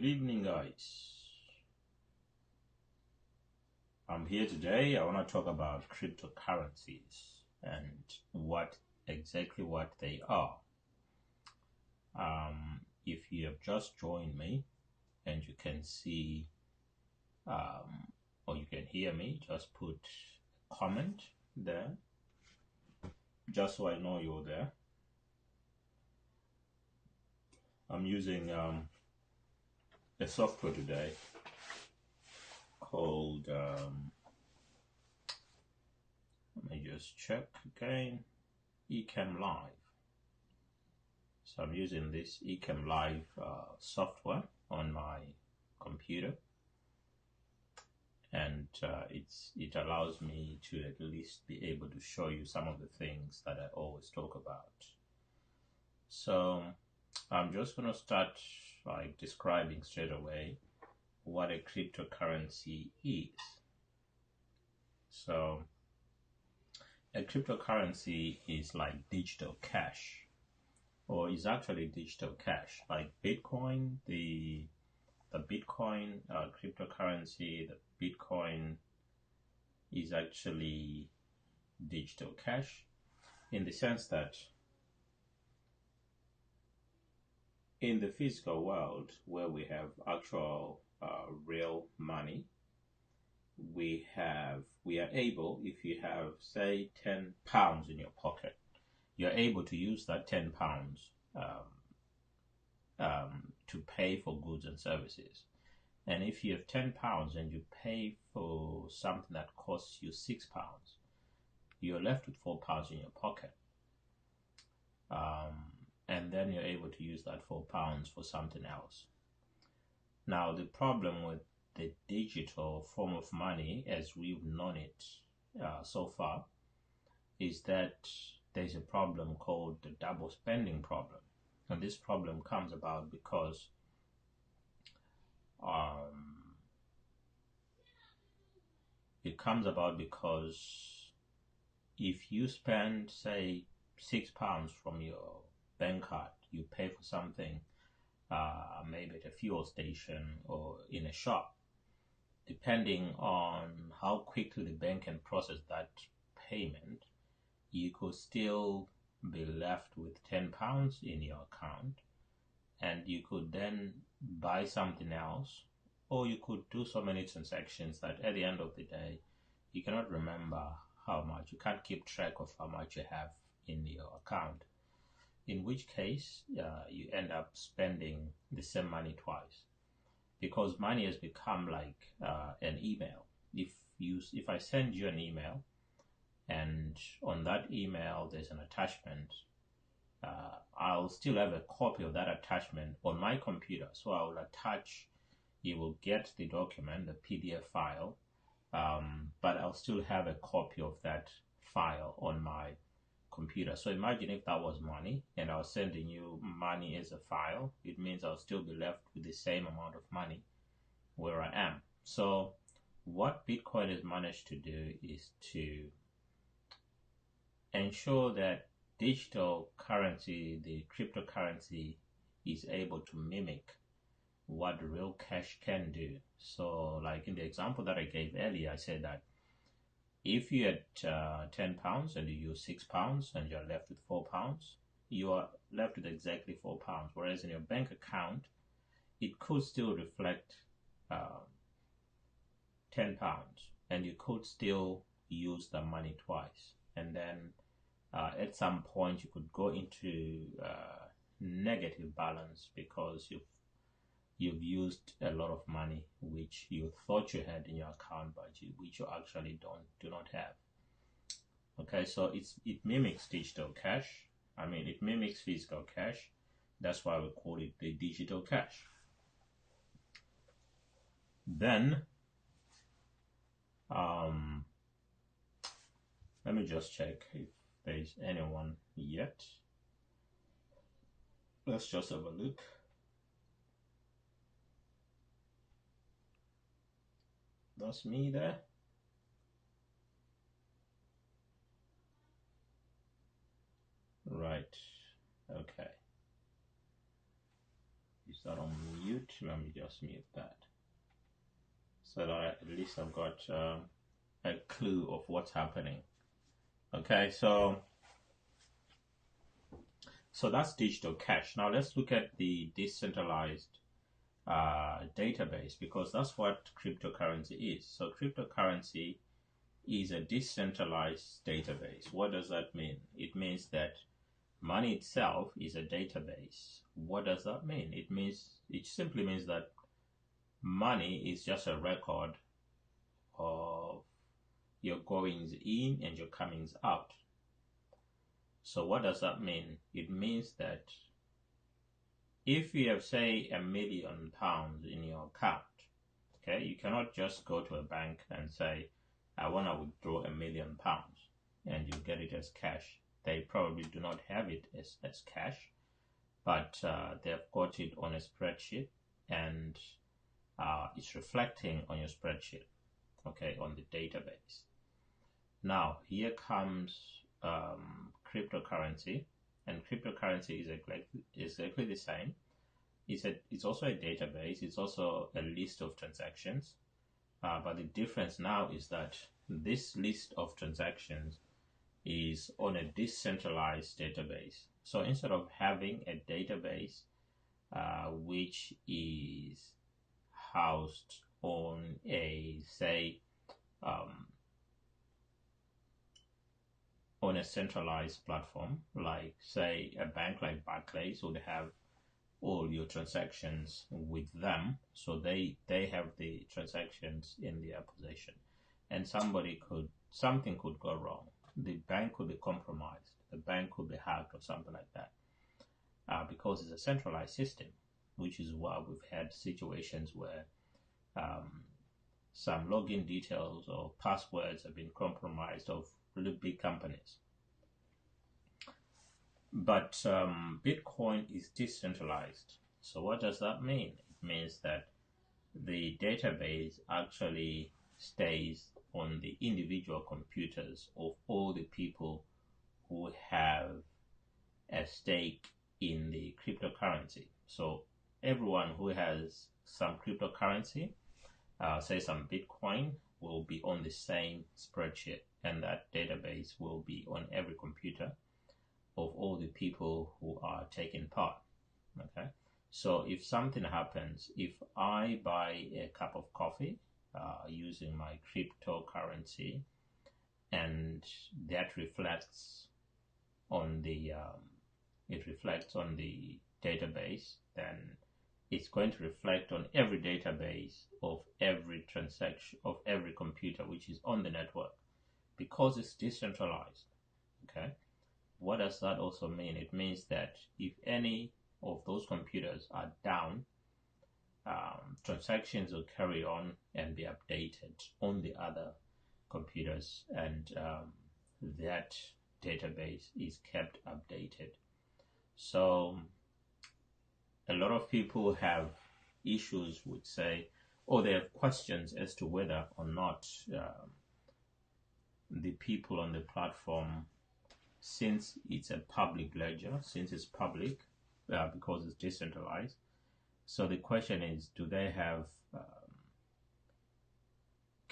Good evening, guys. I'm here today. I want to talk about cryptocurrencies and exactly what they are. If you have just joined me and you can see or you can hear me, just put a comment there, just so I know you're there. I'm using a software today called let me just check again, Ecamm Live. So I'm using this Ecamm Live software on my computer, and it allows me to at least be able to show you some of the things that I always talk about. So I'm just going to start by describing straight away what a cryptocurrency is. So a cryptocurrency is like digital cash, or is actually digital cash, like Bitcoin. The Bitcoin cryptocurrency, the Bitcoin is actually digital cash, in the sense that in the physical world where we have actual real money, we are able, if you have say £10 in your pocket, you're able to use that £10 to pay for goods and services. And if you have £10 and you pay for something that costs you £6, you're left with £4 in your pocket. And then you're able to use that £4 for something else. Now, the problem with the digital form of money as we've known it so far is that there's a problem called the double spending problem. And this problem comes about because if you spend, say, £6 from your bank card, you pay for something, maybe at a fuel station or in a shop, depending on how quickly the bank can process that payment, you could still be left with £10 in your account, and you could then buy something else, or you could do so many transactions that at the end of the day, you cannot remember how much. You can't keep track of how much you have in your account, in which case you end up spending the same money twice, because money has become like an email. If I send you an email, and on that email there's an attachment, I'll still have a copy of that attachment on my computer. So I will attach, you will get the document, the PDF file, but I'll still have a copy of that file on my computer. So imagine if that was money and I was sending you money as a file, it means I'll still be left with the same amount of money where I am. So what Bitcoin has managed to do is to ensure that digital currency, the cryptocurrency, is able to mimic what real cash can do. So like in the example that I gave earlier, I said that if you had £10 and you use £6 and you're left with £4, you are left with exactly £4. Whereas in your bank account, it could still reflect £10, and you could still use the money twice. And then at some point you could go into negative balance because you've used a lot of money which you thought you had in your account, but which you actually do not have. Okay, so it mimics digital cash. I mean, it mimics physical cash. That's why we call it the digital cash. Then let me just check if there's anyone yet. Let's just have a look. That's me there. Right. Okay. Is that on mute? Let me just mute that so that at least I've got a clue of what's happening. Okay, so that's digital cash. Now let's look at the decentralized database, because that's what cryptocurrency is. So cryptocurrency is a decentralized database. What does that mean? It means that money itself is a database. What does that mean? It simply means that money is just a record of your goings in and your comings out. So what does that mean? It means that if you have, say, £1 million in your account, okay, you cannot just go to a bank and say, I want to withdraw £1 million, and you get it as cash. They probably do not have it as cash, but they've got it on a spreadsheet, and it's reflecting on your spreadsheet, okay, on the database. Now, here comes cryptocurrency, and cryptocurrency is exactly the same. It's also a database. It's also a list of transactions. But the difference now is that this list of transactions is on a decentralized database. So instead of having a database which is housed on a, say, on a centralized platform, like, say, a bank like Barclays would have all your transactions with them, so they have the transactions in their possession, and something could go wrong. The bank could be compromised, the bank could be hacked or something like that, because it's a centralized system, which is why we've had situations where some login details or passwords have been compromised of really big companies. But Bitcoin is decentralized. So what does that mean? It means that the database actually stays on the individual computers of all the people who have a stake in the cryptocurrency. So everyone who has some cryptocurrency, say some Bitcoin, will be on the same spreadsheet, and that database will be on every computer of all the people who are taking part. Okay, so if something happens, if I buy a cup of coffee using my cryptocurrency, and that reflects on the database, then it's going to reflect on every database of every transaction of every computer which is on the network, because it's decentralized. Okay, what does that also mean? It means that if any of those computers are down, transactions will carry on and be updated on the other computers, and that database is kept updated. So a lot of people have issues with, say, or they have questions as to whether or not the people on the platform, since it's a public ledger, since it's public, because it's decentralized. So the question is, do they have,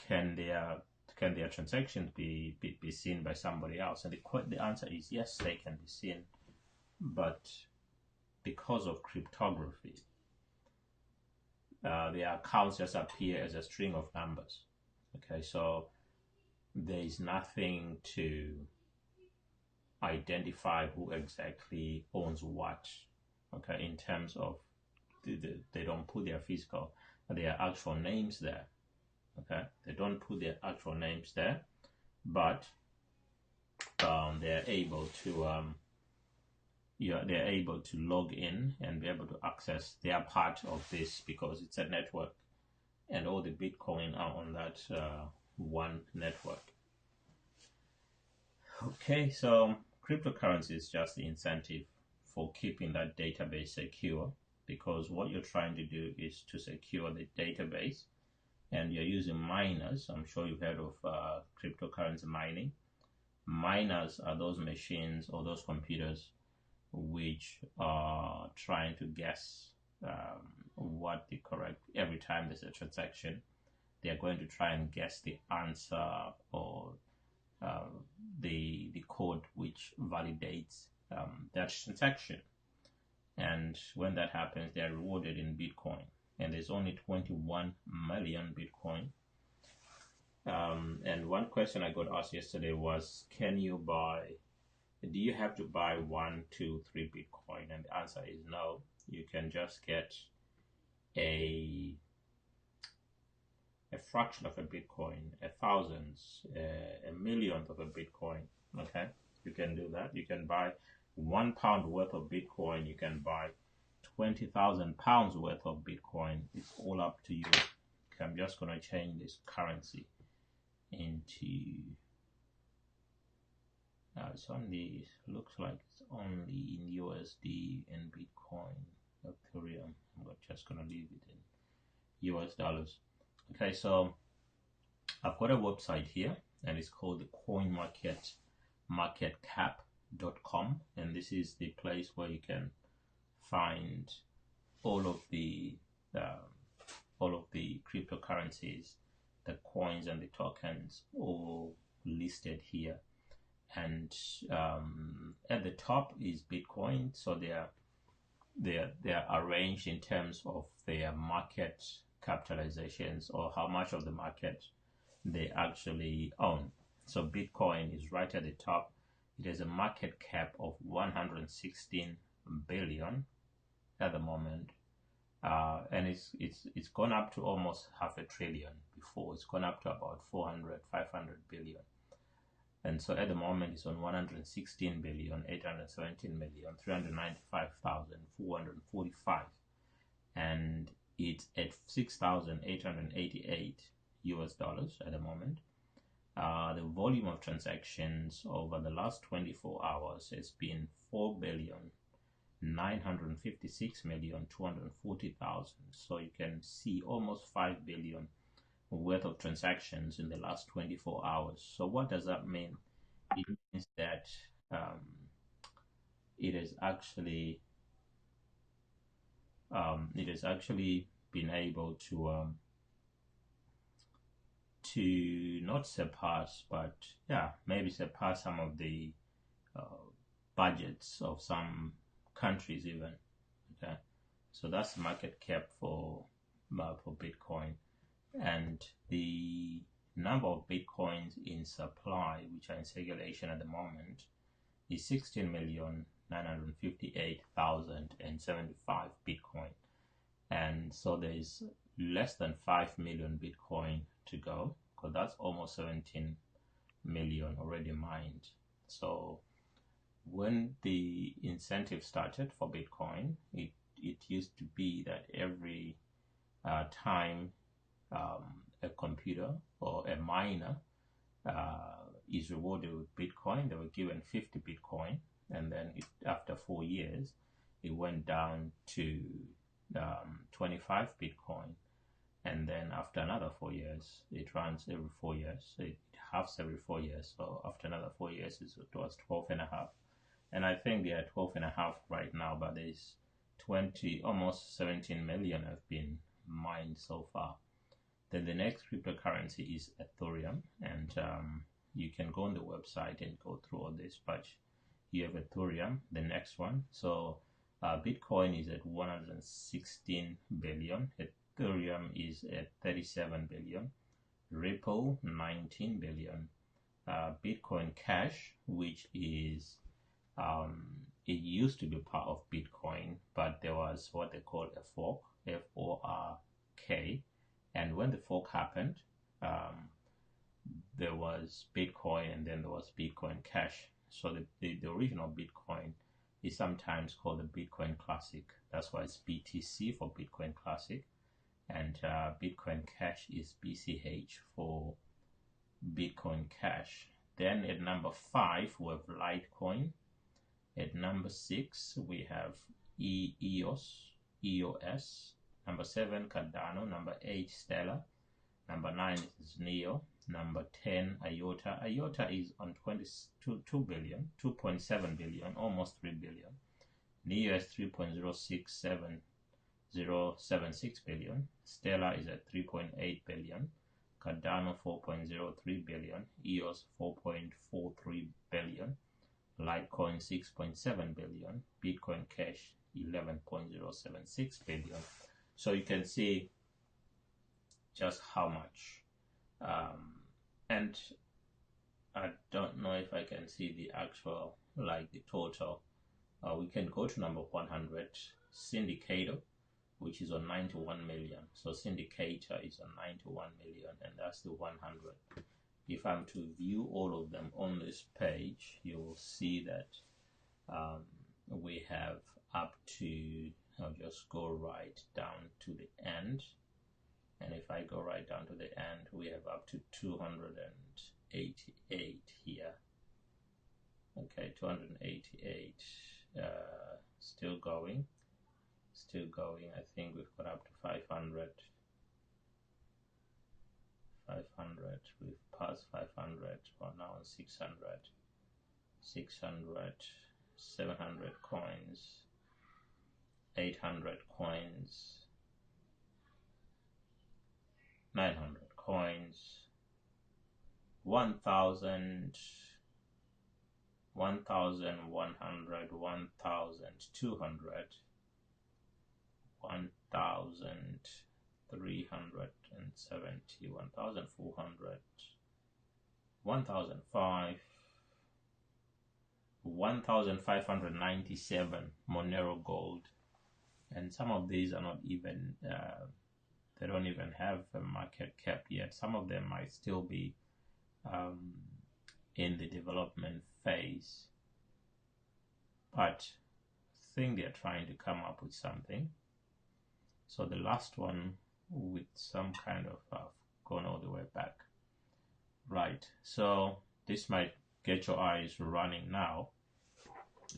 can their transactions be seen by somebody else? And the answer is yes, they can be seen, but because of cryptography, their accounts just appear as a string of numbers. Okay, so there is nothing to identify who exactly owns what. Okay, in terms of they don't put their actual names there. Okay, they don't put their actual names there, but they're able to they're able to log in and be able to access their part of this, because it's a network and all the Bitcoin are on that one network. Okay, so cryptocurrency is just the incentive for keeping that database secure, because what you're trying to do is to secure the database, and you're using miners. I'm sure you've heard of cryptocurrency mining. Miners are those machines or those computers which are trying to guess what the correct, every time there's a transaction, they are going to try and guess the answer or the code which validates that transaction. And when that happens, they are rewarded in Bitcoin. And there's only 21 million Bitcoin. And one question I got asked yesterday was, do you have to buy 1, 2, 3 Bitcoin? And the answer is no. You can just get a fraction of a Bitcoin, a thousandth, a millionth of a Bitcoin. Okay, you can do that. You can buy £1 worth of Bitcoin. You can buy 20,000 pounds worth of Bitcoin. It's all up to you. Okay, I'm just going to change this currency into. It's only, looks like it's only in USD and Bitcoin, Ethereum. I'm just going to leave it in US dollars. Okay, so I've got a website here, and it's called the CoinMarketCap.com, and this is the place where you can find all of the cryptocurrencies, the coins and the tokens, all listed here. And at the top is Bitcoin, so they are arranged in terms of their market capitalizations, or how much of the market they actually own. So Bitcoin is right at the top. It has a market cap of 116 billion at the moment, and it's gone up to almost half a trillion before. It's gone up to about 400, 500 billion. And so at the moment it's on 116 billion, 817 million, 395,445. And it's at 6,888 US dollars at the moment. The volume of transactions over the last 24 hours has been 4,956,240,000. So you can see almost 5 billion worth of transactions in the last 24 hours. So what does that mean? It means that it has actually been able to not surpass, but maybe surpass some of the budgets of some countries even. Okay, so that's the market cap for Bitcoin. And the number of Bitcoins in supply, which are in circulation at the moment, is 16,958,075 Bitcoin. And so there's less than 5 million Bitcoin to go, because that's almost 17 million already mined. So when the incentive started for Bitcoin, it used to be that every time a computer or a miner is rewarded with Bitcoin, they were given 50 Bitcoin, and then after 4 years, it went down to 25 Bitcoin, and then after another 4 years, it runs every 4 years, so it halves every 4 years. So after another 4 years, it was 12.5, and I think they are 12.5 right now, but there's almost 17 million have been mined so far. Then the next cryptocurrency is Ethereum, and you can go on the website and go through all this, but you have Ethereum, the next one. So Bitcoin is at 116 billion, Ethereum is at 37 billion, Ripple 19 billion, Bitcoin Cash, which is it used to be part of Bitcoin, but there was what they call a fork, F-O-R-K. And when the fork happened, there was Bitcoin, and then there was Bitcoin Cash. So the original Bitcoin is sometimes called the Bitcoin Classic. That's why it's BTC for Bitcoin Classic. And Bitcoin Cash is BCH for Bitcoin Cash. Then at number 5, we have Litecoin. At number 6, we have EOS. Number 7, Cardano. Number 8, Stellar. Number 9 is Neo. Number 10, IOTA. IOTA is on 2.7 billion, almost 3 billion. Neo has 3.067 0.076 billion. Stellar is at 3.8 billion. Cardano 4.03 billion. EOS 4.43 billion. Litecoin 6.7 billion. Bitcoin Cash 11.076 billion. So you can see just how much. And I don't know if I can see the actual, like the total. We can go to number 100, Syndicator, which is on 91 million. So Syndicator is on 91 million, and that's the 100. If I'm to view all of them on this page, you will see that we have up to, I'll just go right down to the end. And if I go right down to the end, we have up to 288 here. Okay, 288. Still going. I think we've got up to 500. We've passed 500. We're now on 600. 700 coins. 800 coins. 900 coins. 1,000. 1,100, 1,200, 1,370, 1,400, 1,005, 1,597 Monero Gold, and some of these are not even, they don't even have a market cap yet. Some of them might still be in the development phase, but I think they're trying to come up with something. So the last one with some kind of gone all the way back, right? So this might get your eyes running now,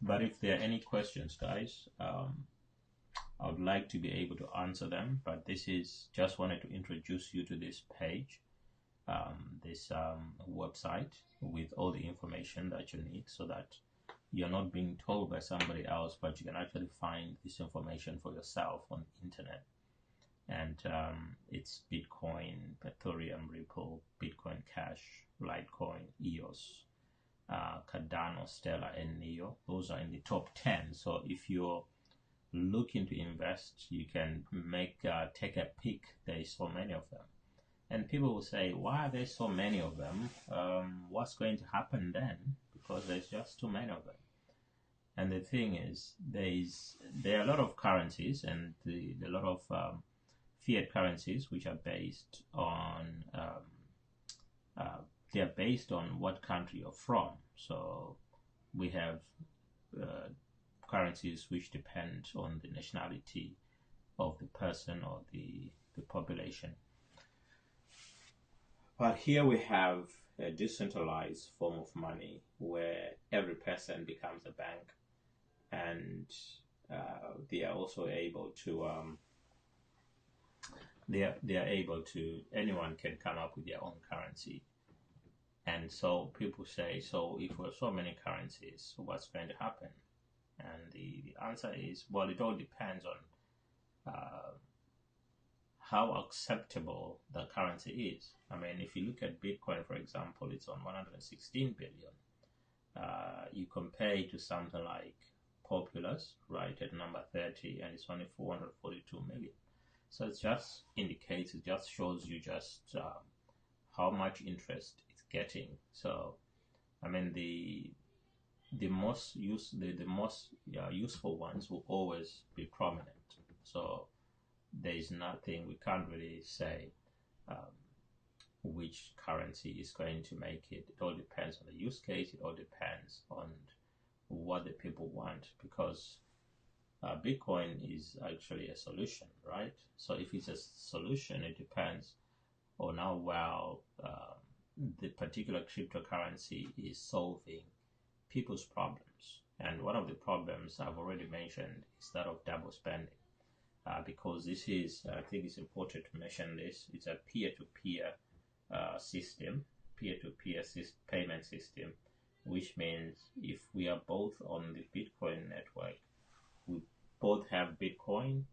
but if there are any questions, guys, I would like to be able to answer them, but this is just wanted to introduce you to this page, this website with all the information that you need, so that you're not being told by somebody else, but you can actually find this information for yourself on the internet. And it's Bitcoin, Ethereum, Ripple, Bitcoin Cash, Litecoin, EOS, Cardano, Stellar, and Neo. Those are in the top 10. So if you're looking to invest, you can take a peek. There's so many of them. And people will say, why are there so many of them? What's going to happen then? Because there's just too many of them. And the thing is, there are a lot of currencies, and a lot of fiat currencies which are based on they are based on what country you're from. So we have currencies which depend on the nationality of the person or the population. But here we have a decentralized form of money where every person becomes a bank, and they are also able to they are able to, anyone can come up with their own currency. And so people say, so if there are so many currencies, what's going to happen? And the answer is, well, it all depends on how acceptable the currency is. I mean, if you look at Bitcoin, for example, it's on 116 billion. You compare it to something like Populous, right, at number 30, and it's only 442 million. So it just indicates, it just shows you just how much interest it's getting. So, I mean, the most useful ones will always be prominent. So there is nothing, we can't really say which currency is going to make it. It all depends on the use case. It all depends on what the people want, because Bitcoin is actually a solution, right? So if it's a solution, it depends on how well the particular cryptocurrency is solving people's problems. And one of the problems I've already mentioned is that of double spending. Because this is, I think it's important to mention this, it's a peer-to-peer system, peer-to-peer payment system, which means if we are both on the Bitcoin network, we both have Bitcoin,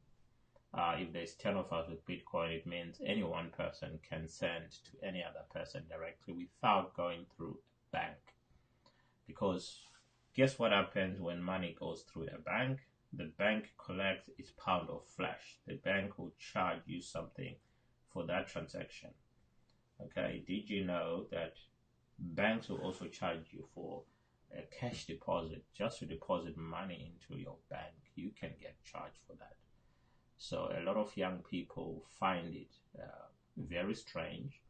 If there's 10 of us with Bitcoin, it means any one person can send to any other person directly without going through a bank. Because guess what happens when money goes through a bank? The bank collects its pound of flesh. The bank will charge you something for that transaction. Okay, did you know that banks will also charge you for a cash deposit? Just to deposit money into your bank, you can get charged for that. So a lot of young people find it very strange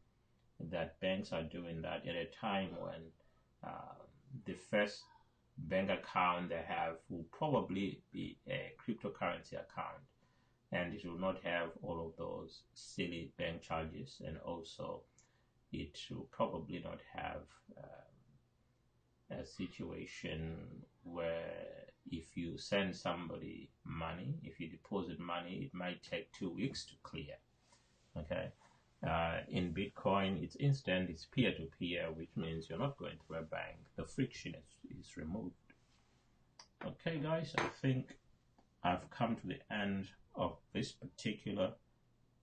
that banks are doing that at a time when the first bank account they have will probably be a cryptocurrency account, and it will not have all of those silly bank charges, and also it will probably not have a situation where if you send somebody money, if you deposit money, it might take 2 weeks to clear. Okay. In Bitcoin, it's instant, it's peer-to-peer, which means you're not going through a bank. The friction is removed. Okay, guys, I think I've come to the end of this particular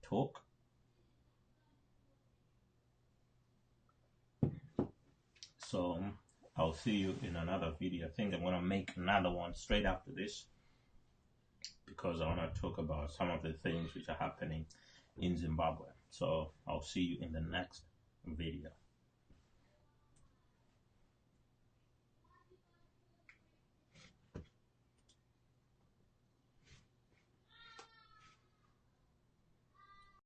talk. So I'll see you in another video. I think I'm going to make another one straight after this, because I want to talk about some of the things which are happening in Zimbabwe. So I'll see you in the next video.